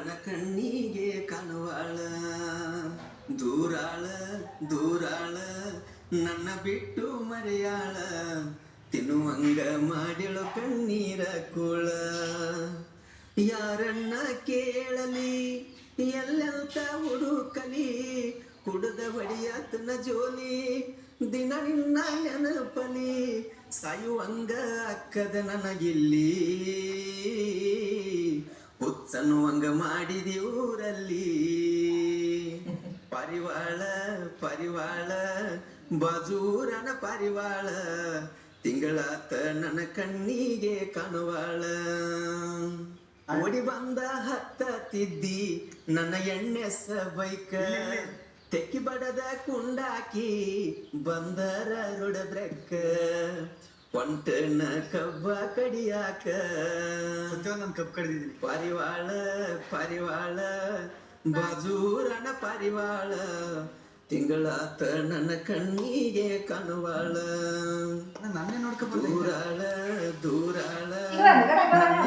ನನ್ನ ಕಣ್ಣಿಗೆ ಕಾಣುವಾಳ ದೂರಾಳ ದೂರಾಳ ನನ್ನ ಬಿಟ್ಟು ಮರೆಯಾಳ ತಿನ್ನುವಂಗ ಮಾಡಿಳು ಕಣ್ಣೀರ ಕೂಳ ಯಾರನ್ನ ಕೇಳಲಿ ಎಲ್ಲಂತ ಹುಡುಕಲಿ ಕುಡದ ಬಡಿಯಾತನ ಜೋಲಿ ದಿನ ನಿನ್ನ ನೆನಪಲಿ ಸಾಯುವಂಗ ಅಕ್ಕದ ನನಗಿಲ್ಲಿ ಹುಚ್ಚನ್ನುವಂಗ ಮಾಡಿದಿ ಊರಲ್ಲಿ ಪರಿವಾಳ ಪರಿವಾಳ ಬಾಜೂರನ ಪರಿವಾಳ ತಿಂಗಳಾತ ನನ್ನ ಕಣ್ಣಿಗೆ ಕಾಣುವಾಳ ಓಡಿ ಬಂದ ಹತ್ತಿದ್ದಿ ನನ್ನ ಎಣ್ಣೆಸ ಬೈಕ ತೆಕ್ಕಿ ಬಡದ ಕುಂಡಾಕಿ ಬಂದರ ರುಡದ್ರಕ್ಕ ಒಂಟನ ಕಬ್ಬ ಕಡಿಯಾಕ ನನ್ ಕಬ್ಬು ಕಡ್ದಿದ್ದೀನಿ. ಪರಿವಾಳ ಪರಿವಾಳ ಬಾಜೂರನ ಪರಿವಾಳ ತಿಂಗಳಾತ ನನ್ನ ಕಣ್ಣಿಗೆ ಕಾಣುವಾಳ ನನ್ನೇ ನೋಡ್ಕೊಂಡ್ಬರ್ತೀನಿ. ದೂರಾಳ ದೂರಾಳ ನನ್ನ